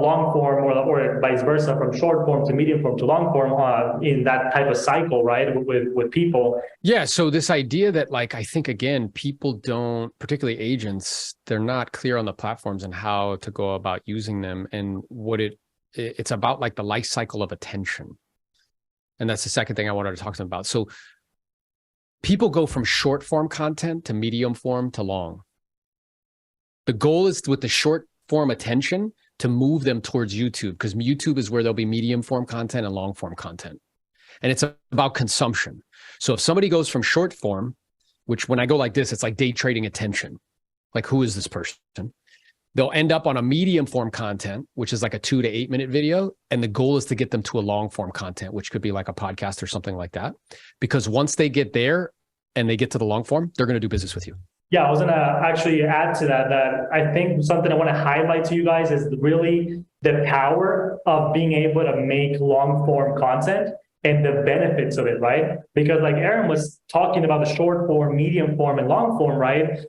long form or vice versa, from short form to medium form to long form in that type of cycle, right? With people. Yeah. So this idea that like, I think again, people don't, particularly agents, they're not clear on the platforms and how to go about using them and what it's about, like the life cycle of attention. And that's the second thing I wanted to talk to them about. So people go from short form content to medium form to long. The goal is with the short form attention to move them towards YouTube, because YouTube is where there'll be medium form content and long form content. And it's about consumption. So if somebody goes from short form, which when I go like this, it's like day trading attention. Like, who is this person? They'll end up on a medium form content, which is like a 2 to 8 minute video. And the goal is to get them to a long form content, which could be like a podcast or something like that. Because once they get there and they get to the long form, they're going to do business with you. Yeah, I was going to actually add to that I think something I want to highlight to you guys is really the power of being able to make long form content and the benefits of it, right? Because like Aaron was talking about the short form, medium form, and long form, right?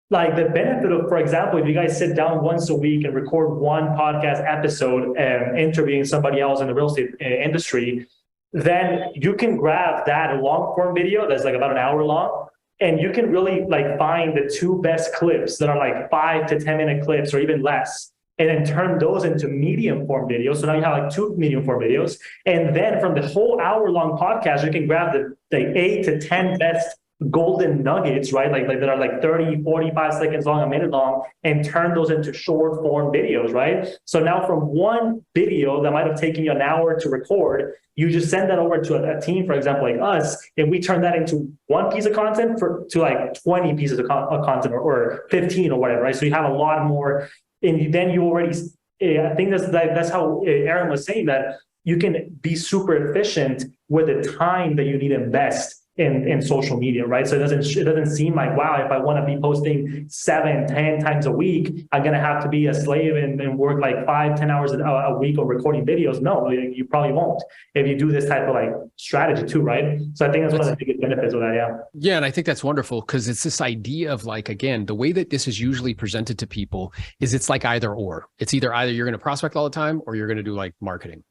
Like the benefit of, for example, if you guys sit down once a week and record one podcast episode and interviewing somebody else in the real estate industry, then you can grab that long form video that's like about an hour long, and you can really like find the 2 best clips that are like 5 to 10 minute clips or even less, and then turn those into medium form videos. So now you have like 2 medium form videos. And then from the whole hour long podcast, you can grab the 8 to 10 best golden nuggets, right? Like that are like 30, 45 seconds long, a minute long, and turn those into short form videos, right? So now from one video that might have taken you an hour to record, you just send that over to a team, for example, like us, and we turn that into one piece of content to like 20 pieces of content or 15 or whatever, right? So you have a lot more, and then you already, I think that's how Aaron was saying, that you can be super efficient with the time that you need to invest in social media, right? So it doesn't seem like, wow, if I want to be posting 7, 10 times a week, I'm going to have to be a slave and work like 5, 10 hours a week on recording videos. No, you probably won't if you do this type of like strategy too, right? So I think that's one of the biggest benefits of that, yeah. Yeah, and I think that's wonderful because it's this idea of like, again, the way that this is usually presented to people is it's like either or. It's either you're going to prospect all the time or you're going to do like marketing.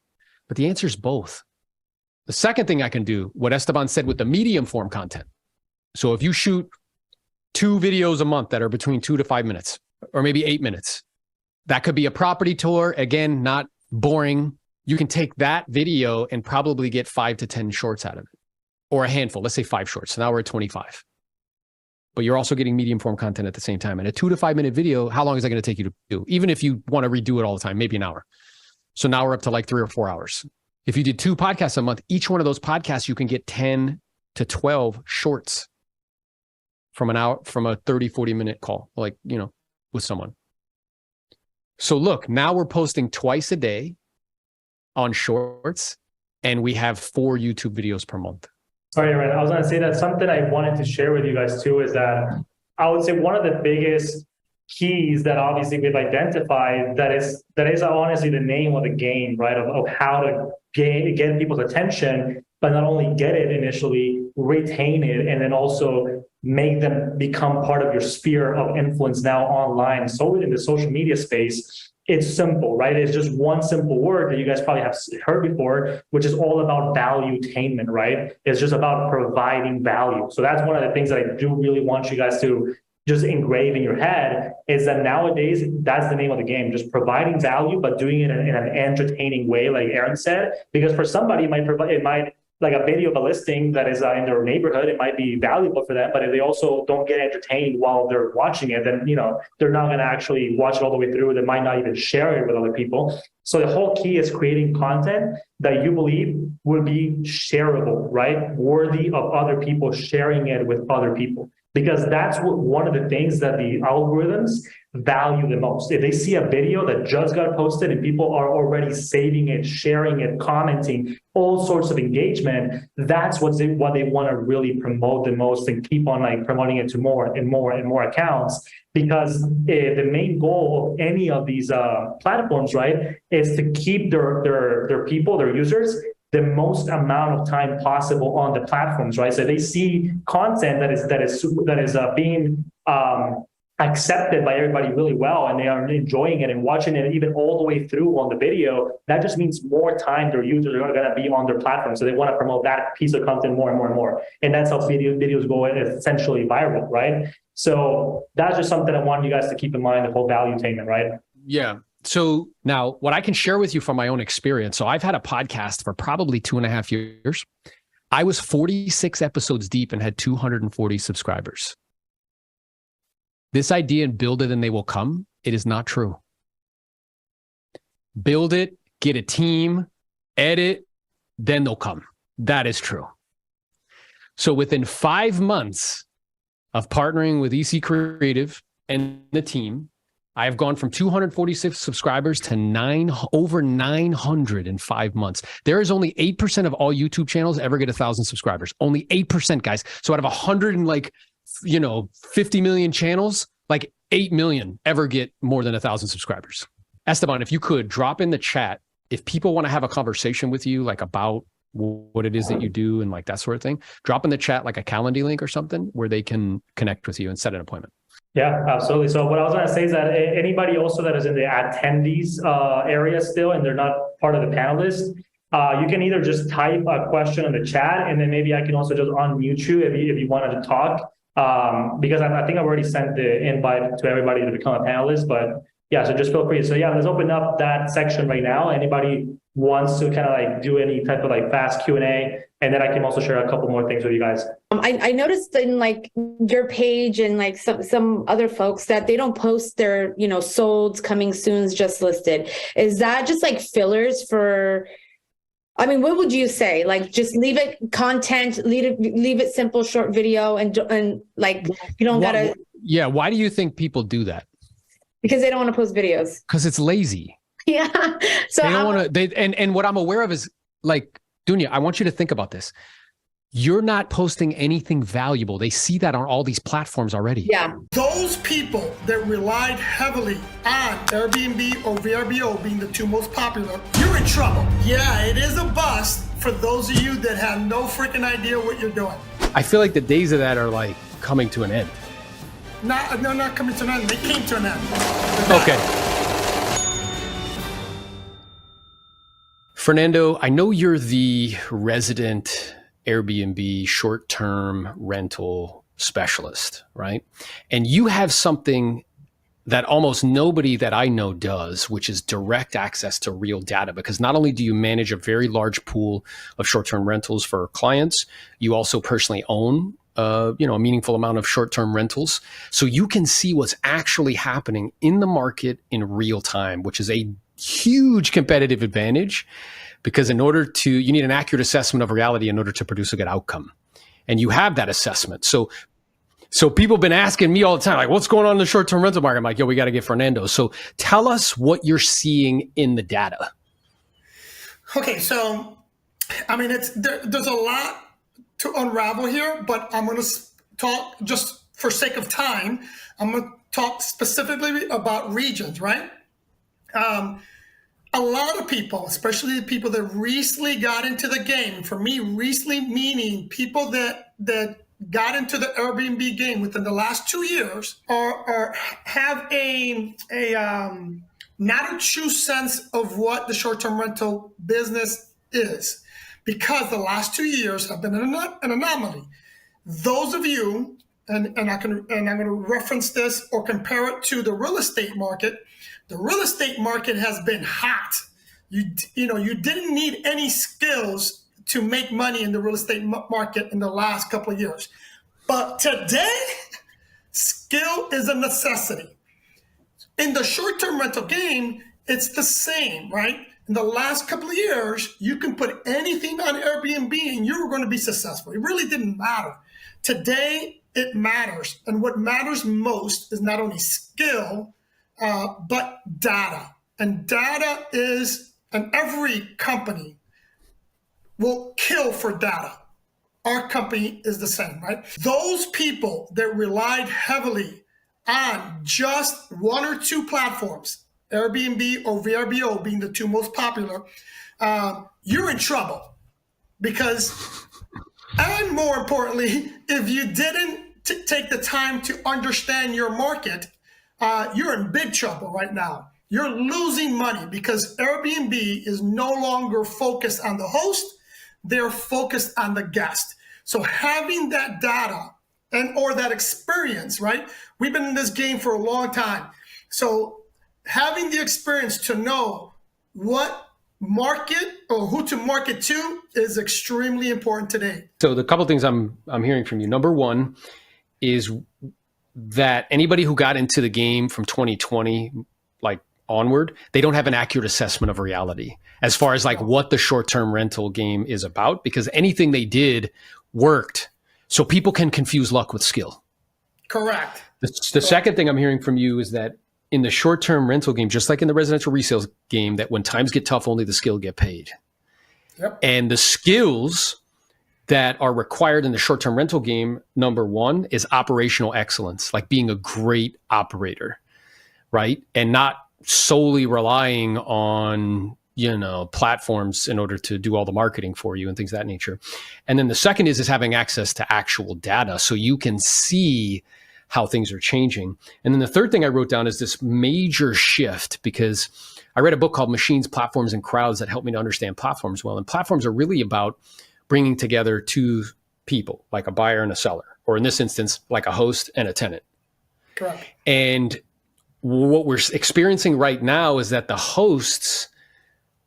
But the answer is both. The second thing I can do, what Esteban said with the medium form content. So if you shoot 2 videos a month that are between 2 to 5 minutes, or maybe 8 minutes, that could be a property tour. Again, not boring. You can take that video and probably get 5 to 10 shorts out of it, or a handful. Let's say 5 shorts. So now we're at 25. but you're also getting medium form content at the same time. And a 2 to 5 minute video, how long is that going to take you to do? Even if you want to redo it all the time, maybe an hour. So now we're up to like 3 or 4 hours. If you did 2 podcasts a month, each one of those podcasts, you can get 10 to 12 shorts from an hour, from a 30, 40 minute call, like, you know, with someone. So look, now we're posting twice a day on shorts, and we have 4 YouTube videos per month. Sorry, Aaron, I was going to say that something I wanted to share with you guys too is that I would say one of the biggest keys that obviously we've identified that is honestly the name of the game, right? Of how to get people's attention, but not only get it initially, retain it, and then also make them become part of your sphere of influence now online. So in the social media space, it's simple, right? It's just one simple word that you guys probably have heard before, which is all about valuetainment, right? It's just about providing value. So that's one of the things that I do really want you guys to just engrave in your head, is that nowadays, that's the name of the game, just providing value, but doing it in an entertaining way, like Aaron said, because for somebody, it might like a video of a listing that is in their neighborhood, it might be valuable for them, but if they also don't get entertained while they're watching it, then, you know, they're not going to actually watch it all the way through. They might not even share it with other people. So the whole key is creating content that you believe will be shareable, right? Worthy of other people sharing it with other people. Because that's one of the things that the algorithms value the most. If they see a video that just got posted and people are already saving it, sharing it, commenting, all sorts of engagement, that's what they want to really promote the most and keep on like promoting it to more and more and more accounts. Because the main goal of any of these platforms, right, is to keep their people, their users, the most amount of time possible on the platforms, right? So they see content that is being accepted by everybody really well, and they are enjoying it and watching it even all the way through on the video. That just means more time their users are going to be on their platform. So they want to promote that piece of content more and more and more. And that's how videos go essentially viral, right? So that's just something I want you guys to keep in mind, the whole valuetainment, right? Yeah. So now what I can share with you from my own experience. So I've had a podcast for probably 2.5 years. I was 46 episodes deep and had 240 subscribers. This idea and build it and they will come, it is not true. Build it, get a team, edit, then they'll come. That is true. So within 5 months of partnering with EC Creative and the team, I have gone from 246 subscribers to over 900 in 5 months. There is only 8% of all YouTube channels ever get 1,000 subscribers. Only 8%, guys. So out of 50 million channels, like 8 million ever get more than 1,000 subscribers. Esteban, if you could drop in the chat, if people want to have a conversation with you, like about what it is that you do and like that sort of thing, drop in the chat like a Calendly link or something where they can connect with you and set an appointment. Yeah, absolutely. So what I was going to say is that anybody also that is in the attendees area still, and they're not part of the panelists, you can either just type a question in the chat, and then maybe I can also just unmute you if you wanted to talk, because I think I've already sent the invite to everybody to become a panelist. But yeah, so just feel free. So yeah, let's open up that section right now. Anybody wants to kind of like do any type of like fast Q&A, and then I can also share a couple more things with you guys. I noticed in like your page and like some other folks that they don't post their, solds, coming soons, just listed. Is that just like fillers for, I mean, what would you say? Like just leave it content, leave it simple, short video, and like you don't gotta. Yeah. Why do you think people do that? Because they don't want to post videos. Because it's lazy. Yeah. So they don't want to, and what I'm aware of is like, Dunya, I want you to think about this. You're not posting anything valuable. They see that on all these platforms already. Yeah. Those people that relied heavily on Airbnb or VRBO being the 2 most popular, you're in trouble. Yeah, it is a bust for those of you that have no freaking idea what you're doing. I feel like the days of that are like coming to an end. No, not coming to an end. They came to an end. Okay. Fernando, I know you're the resident Airbnb short-term rental specialist, right? And you have something that almost nobody that I know does, which is direct access to real data, because not only do you manage a very large pool of short-term rentals for clients, you also personally own a meaningful amount of short-term rentals. So you can see what's actually happening in the market in real time, which is a huge competitive advantage, because you need an accurate assessment of reality in order to produce a good outcome. And you have that assessment. So people have been asking me all the time, like, what's going on in the short-term rental market? I'm like, yo, we got to get Fernando. So tell us what you're seeing in the data. Okay, so, I mean, there's a lot to unravel here, but I'm going to talk, just for sake of time, I'm going to talk specifically about regions, right? A lot of people, especially the people that recently got into the game, for me, recently meaning people that got into the Airbnb game within the last 2 years, have a not a true sense of what the short-term rental business is, because the last 2 years have been an anomaly. Those of you, and I'm going to reference this or compare it to the real estate market. The real estate market has been hot. You didn't need any skills to make money in the real estate market in the last couple of years. But today, skill is a necessity. In the short-term rental game, it's the same, right? In the last couple of years, you can put anything on Airbnb and you were going to be successful. It really didn't matter. Today, it matters. And what matters most is not only skill, but data. And data and every company will kill for data. Our company is the same, right? Those people that relied heavily on just one or two platforms, Airbnb or VRBO being the two most popular, you're in trouble. Because, and more importantly, if you didn't take the time to understand your market, you're in big trouble right now. You're losing money because Airbnb is no longer focused on the host. They're focused on the guest. So having that data or that experience, right? We've been in this game for a long time. So having the experience to know what market or who to market to is extremely important today. So the couple of things I'm hearing from you. Number one is that anybody who got into the game from 2020, like onward, they don't have an accurate assessment of reality as far as like what the short-term rental game is about, because anything they did worked. So people can confuse luck with skill. Correct. The second thing I'm hearing from you is that in the short-term rental game, just like in the residential resales game, that when times get tough, only the skilled get paid. Yep. And the skills that are required in the short-term rental game, number one, is operational excellence, like being a great operator, right? And not solely relying on, platforms in order to do all the marketing for you and things of that nature. And then the second is having access to actual data so you can see how things are changing. And then the third thing I wrote down is this major shift, because I read a book called Machines, Platforms, and Crowds that helped me to understand platforms well. And platforms are really about bringing together two people, like a buyer and a seller, or in this instance, like a host and a tenant. Correct. And what we're experiencing right now is that the hosts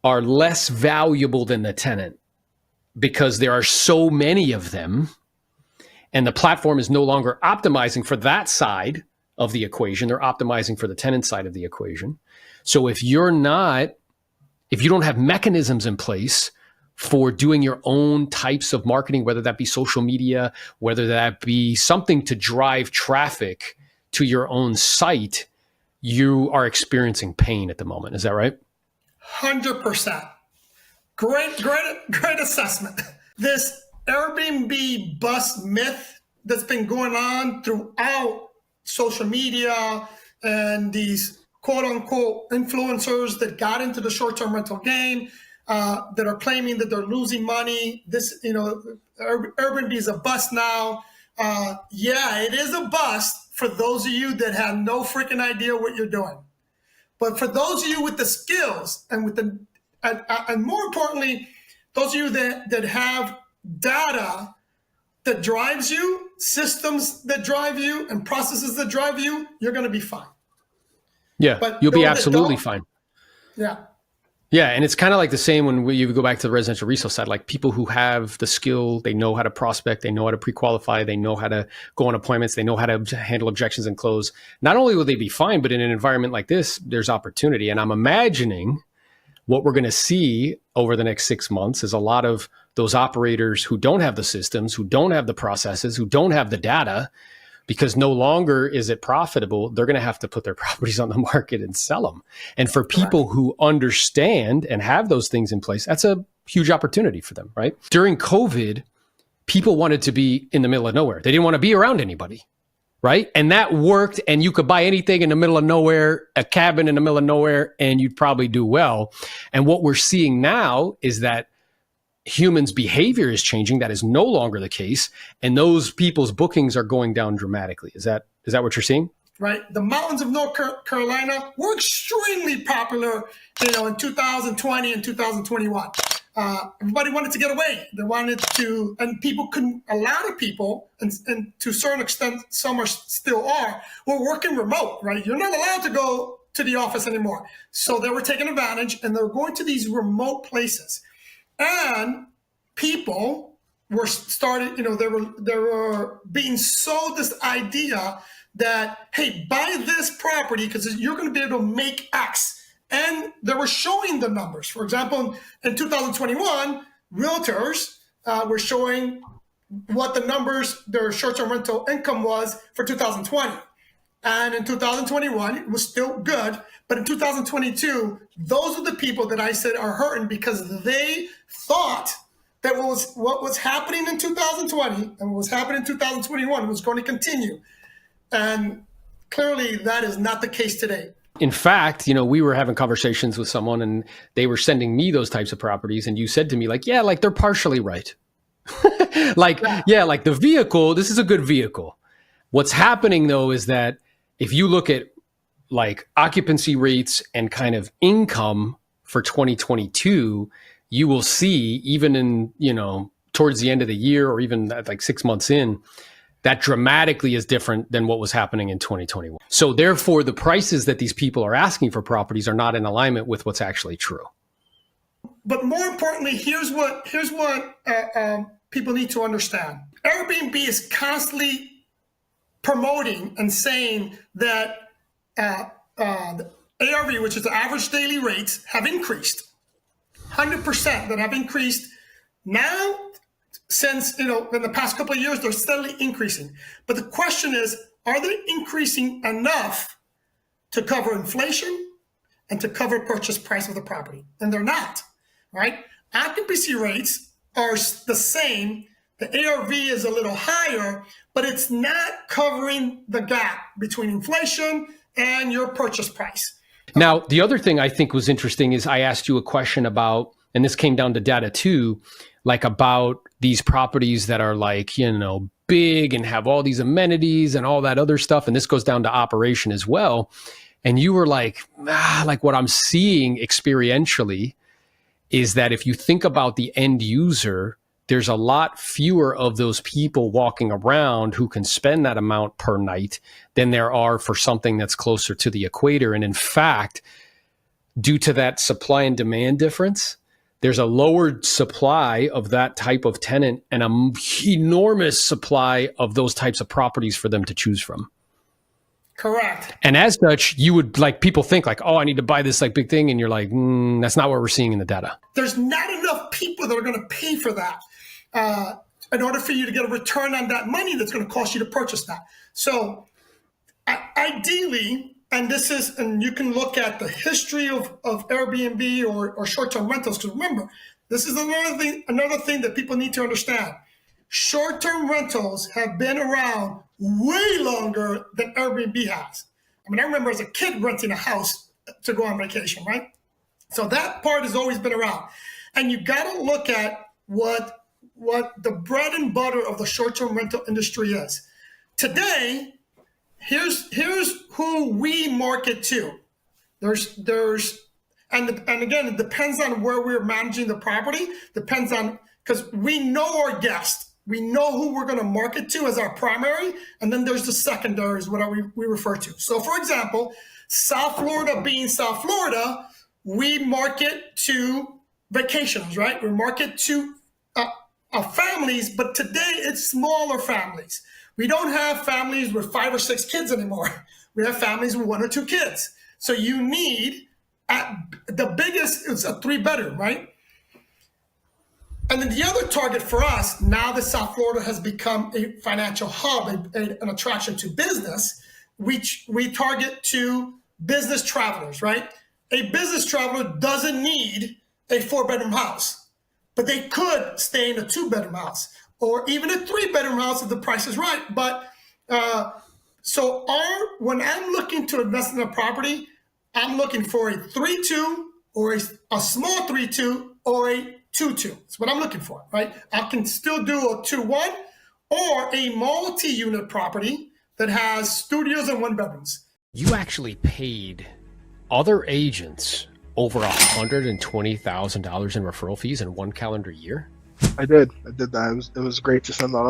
are less valuable than the tenant because there are so many of them, and the platform is no longer optimizing for that side of the equation. They're optimizing for the tenant side of the equation. So if you don't have mechanisms in place for doing your own types of marketing, whether that be social media, whether that be something to drive traffic to your own site, you are experiencing pain at the moment. Is that right? 100%. Great assessment. This Airbnb bust myth that's been going on throughout social media and these quote unquote influencers that got into the short-term rental game, that are claiming that they're losing money. Airbnb is a bust now. Yeah, it is a bust for those of you that have no freaking idea what you're doing. But for those of you with the skills and and more importantly, those of you that have data that drives you, systems that drive you, and processes that drive you, you're going to be fine. Yeah, But you'll be those that absolutely don't, fine. Yeah. Yeah, and it's kind of like the same when you go back to the residential resale side, like people who have the skill, they know how to prospect, they know how to pre-qualify, they know how to go on appointments, they know how to handle objections and close. Not only will they be fine, but in an environment like this, there's opportunity. And I'm imagining what we're going to see over the next 6 months is a lot of those operators who don't have the systems, who don't have the processes, who don't have the data, because no longer is it profitable, they're going to have to put their properties on the market and sell them. And for people who understand and have those things in place, that's a huge opportunity for them, right? During COVID, people wanted to be in the middle of nowhere. They didn't want to be around anybody, right? And that worked, and you could buy anything in the middle of nowhere, a cabin in the middle of nowhere, and you'd probably do well. And what we're seeing now is that humans' behavior is changing. That is no longer the case. And those people's bookings are going down dramatically. Is that what you're seeing? Right. The mountains of North Carolina were extremely popular, in 2020 and 2021. Everybody wanted to get away. They wanted to, and people couldn't, a lot of people, and to a certain extent, some still are, were working remote, right? You're not allowed to go to the office anymore. So they were taking advantage, and they were going to these remote places. And people were they were being sold this idea that, hey, buy this property because you're going to be able to make X. And they were showing the numbers. For example, in 2021, realtors were showing what the numbers, their short-term rental income was for 2020. And in 2021, it was still good. But in 2022, those are the people that I said are hurting because they thought that what was happening in 2020 and what was happening in 2021 was going to continue. And clearly that is not the case today. In fact, we were having conversations with someone and they were sending me those types of properties. And you said to me, they're partially right. like the vehicle, this is a good vehicle. What's happening though is that if you look at like occupancy rates and kind of income for 2022, you will see even in, towards the end of the year or even like 6 months in, that dramatically is different than what was happening in 2021. So therefore, the prices that these people are asking for properties are not in alignment with what's actually true. But more importantly, here's what people need to understand. Airbnb is constantly promoting and saying that the ARV, which is the average daily rates, have increased 100%. That have increased now since in the past couple of years. They're steadily increasing. But the question is, are they increasing enough to cover inflation and to cover purchase price of the property? And they're not. Right? Occupancy rates are the same. The ARV is a little higher, but it's not covering the gap between inflation and your purchase price. Now, the other thing I think was interesting is I asked you a question about, and this came down to data too, like about these properties that are like, big and have all these amenities and all that other stuff. And this goes down to operation as well. And you were like what I'm seeing experientially is that if you think about the end user, there's a lot fewer of those people walking around who can spend that amount per night than there are for something that's closer to the equator. And in fact, due to that supply and demand difference, there's a lowered supply of that type of tenant and an enormous supply of those types of properties for them to choose from. Correct. And as such, you would people think I need to buy this big thing. And you're like, that's not what we're seeing in the data. There's not enough people that are going to pay for that in order for you to get a return on that money that's going to cost you to purchase that. So ideally, and you can look at the history of Airbnb or short-term rentals, because remember, this is another thing that people need to understand. Short-term rentals have been around way longer than Airbnb has. I remember as a kid renting a house to go on vacation, right? So that part has always been around. And you got to look at what the bread and butter of the short-term rental industry is. Today, here's who we market to. And again, it depends on where we're managing the property. Depends on, because we know our guests. We know who we're going to market to as our primary, and then there's the secondaries, what we refer to. So, for example, South Florida being South Florida, we market to vacationers, right? We market to families, but today it's smaller families. We don't have families with 5 or 6 kids anymore. We have families with 1 or 2 kids. So you need, at the biggest, it's a 3-bedroom, right? And then the other target for us, now that South Florida has become a financial hub, an attraction to business, we target to business travelers, right? A business traveler doesn't need a 4-bedroom house, but they could stay in a 2-bedroom house or even a 3-bedroom house if the price is right. But when I'm looking to invest in a property, I'm looking for a 3-2 or a small 3-2 or a 2-2. That's what I'm looking for, right? I can still do a 2-1 or a multi-unit property that has studios and 1-bedrooms. You actually paid other agents over $120,000 in referral fees in 1 calendar year? I did that. It was great to send that out.